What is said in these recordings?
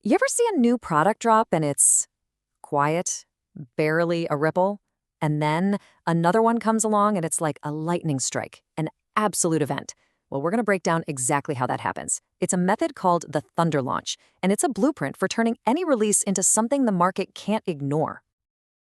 You ever see a new product drop and it's quiet, barely a ripple, and then another one comes along and it's like a lightning strike, an absolute event? Well, we're going to break down exactly how that happens. It's a method called the thunder launch, and it's a blueprint for turning any release into something the market can't ignore.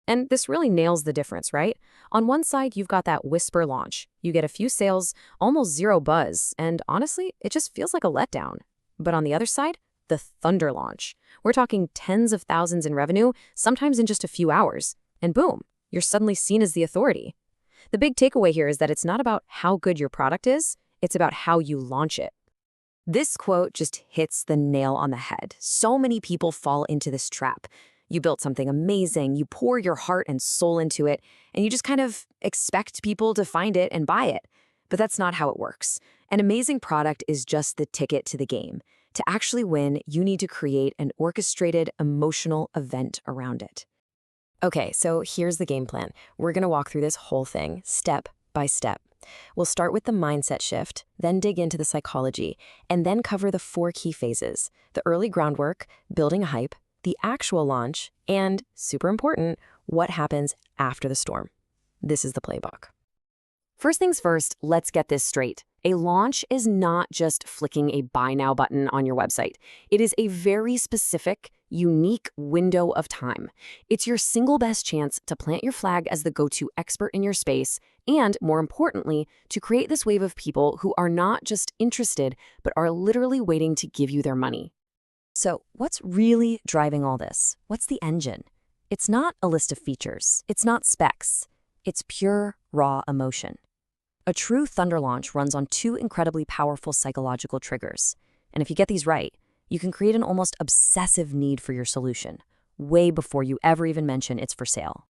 And this really nails the difference, right? On one side, you've got that whisper launch. You get a few sales, almost zero buzz, and honestly, it just feels like a letdown. But on the other side, the thunder launch. We're talking tens of thousands in revenue, sometimes in just a few hours. And boom, you're suddenly seen as the authority. The big takeaway here is that it's not about how good your product is, it's about how you launch it. This quote just hits the nail on the head. So many people fall into this trap. You built something amazing, you pour your heart and soul into it, and you just kind of expect people to find it and buy it. But that's not how it works. An amazing product is just the ticket to the game. To actually win, you need to create an orchestrated, emotional event around it. Okay, so here's the game plan. We're going to walk through this whole thing step by step. We'll start with the mindset shift, then dig into the psychology, and then cover the 4 key phases: the early groundwork, building a hype, the actual launch, and, super important, what happens after the storm. This is the playbook. First things first, let's get this straight. A launch is not just flicking a buy now button on your website. It is a very specific, unique window of time. It's your single best chance to plant your flag as the go-to expert in your space and, more importantly, to create this wave of people who are not just interested, but are literally waiting to give you their money. So, what's really driving all this? What's the engine? It's not a list of features. It's not specs. It's pure, raw emotion. A true thunder launch runs on 2 incredibly powerful psychological triggers. And if you get these right, you can create an almost obsessive need for your solution, way before you ever even mention it's for sale.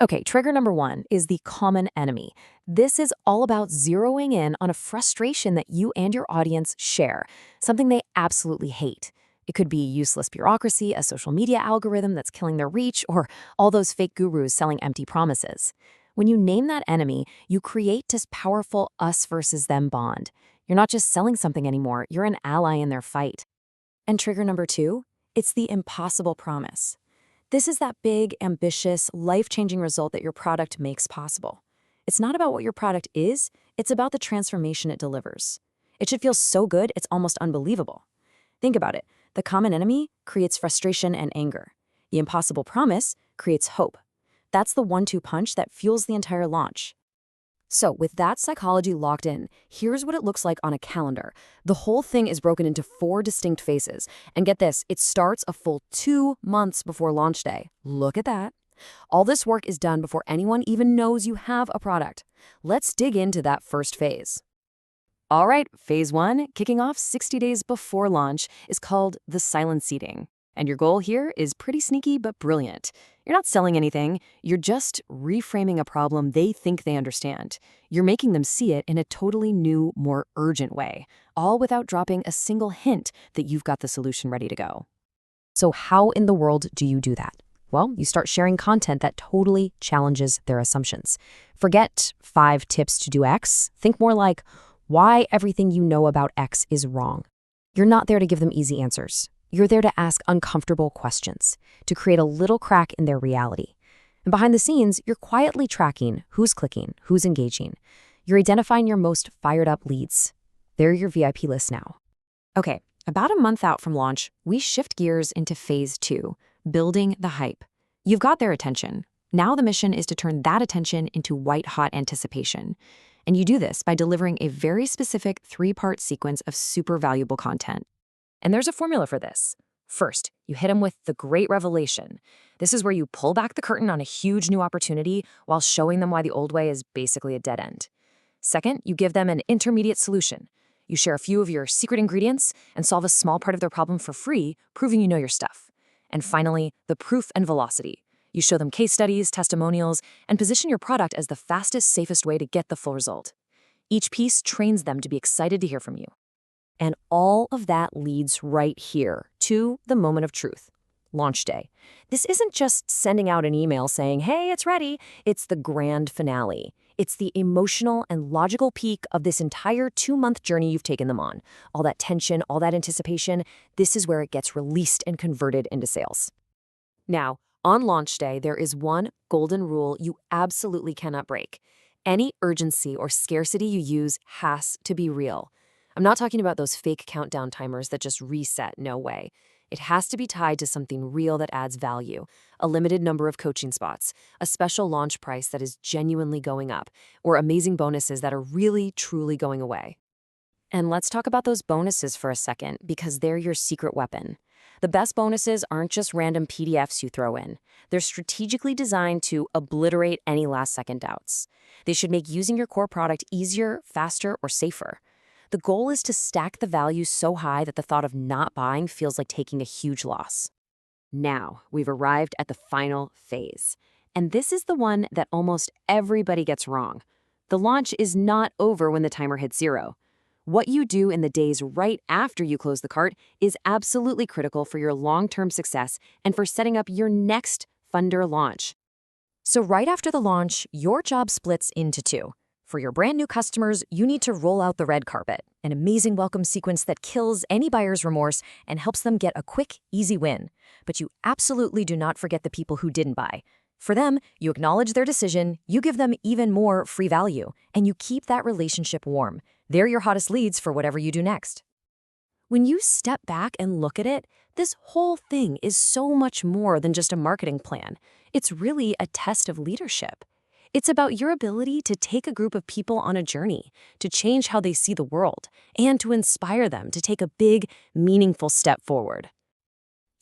Okay, trigger number 1 is the common enemy. This is all about zeroing in on a frustration that you and your audience share, something they absolutely hate. It could be useless bureaucracy, a social media algorithm that's killing their reach, or all those fake gurus selling empty promises. When you name that enemy, you create this powerful us versus them bond. You're not just selling something anymore, you're an ally in their fight. And trigger number 2, it's the impossible promise. This is that big, ambitious, life-changing result that your product makes possible. It's not about what your product is, it's about the transformation it delivers. It should feel so good, it's almost unbelievable. Think about it. The common enemy creates frustration and anger. The impossible promise creates hope. That's the 1-2 punch that fuels the entire launch. So with that psychology locked in, here's what it looks like on a calendar. The whole thing is broken into 4 distinct phases. And get this, it starts a full 2 months before launch day. Look at that. All this work is done before anyone even knows you have a product. Let's dig into that first phase. All right, phase 1, kicking off 60 days before launch, is called the silent seeding. And your goal here is pretty sneaky but brilliant. You're not selling anything, you're just reframing a problem they think they understand. You're making them see it in a totally new, more urgent way, all without dropping a single hint that you've got the solution ready to go. So how in the world do you do that? Well, you start sharing content that totally challenges their assumptions. Forget 5 tips to do X. Think more like, why everything you know about X is wrong. You're not there to give them easy answers. You're there to ask uncomfortable questions, to create a little crack in their reality. And behind the scenes, you're quietly tracking who's clicking, who's engaging. You're identifying your most fired up leads. They're your VIP list now. Okay, about a month out from launch, we shift gears into phase 2, building the hype. You've got their attention. Now the mission is to turn that attention into white-hot anticipation. And you do this by delivering a very specific 3-part sequence of super valuable content. And there's a formula for this. First, you hit them with the great revelation. This is where you pull back the curtain on a huge new opportunity while showing them why the old way is basically a dead end. Second, you give them an intermediate solution. You share a few of your secret ingredients and solve a small part of their problem for free, proving you know your stuff. And finally, the proof and velocity. You show them case studies, testimonials, and position your product as the fastest, safest way to get the full result. Each piece trains them to be excited to hear from you. And all of that leads right here to the moment of truth, launch day. This isn't just sending out an email saying, hey, it's ready. It's the grand finale. It's the emotional and logical peak of this entire 2-month journey you've taken them on. All that tension, all that anticipation, this is where it gets released and converted into sales. Now, on launch day, there is one golden rule you absolutely cannot break. Any urgency or scarcity you use has to be real. I'm not talking about those fake countdown timers that just reset, no way. It has to be tied to something real that adds value, a limited number of coaching spots, a special launch price that is genuinely going up, or amazing bonuses that are really, truly going away. And let's talk about those bonuses for a second, because they're your secret weapon. The best bonuses aren't just random PDFs you throw in. They're strategically designed to obliterate any last-second doubts. They should make using your core product easier, faster, or safer. The goal is to stack the value so high that the thought of not buying feels like taking a huge loss. Now, we've arrived at the final phase. And this is the one that almost everybody gets wrong. The launch is not over when the timer hits 0. What you do in the days right after you close the cart is absolutely critical for your long-term success and for setting up your next funder launch. So right after the launch, your job splits into 2. For your brand new customers, you need to roll out the red carpet, an amazing welcome sequence that kills any buyer's remorse and helps them get a quick, easy win. But you absolutely do not forget the people who didn't buy. For them, you acknowledge their decision, you give them even more free value, and you keep that relationship warm. They're your hottest leads for whatever you do next. When you step back and look at it, this whole thing is so much more than just a marketing plan. It's really a test of leadership. It's about your ability to take a group of people on a journey, to change how they see the world, and to inspire them to take a big, meaningful step forward.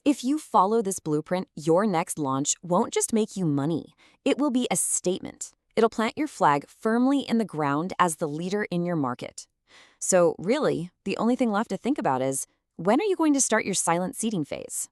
If you follow this blueprint, your next launch won't just make you money. It will be a statement. It'll plant your flag firmly in the ground as the leader in your market. So really, the only thing left to think about is, when are you going to start your silent seeding phase?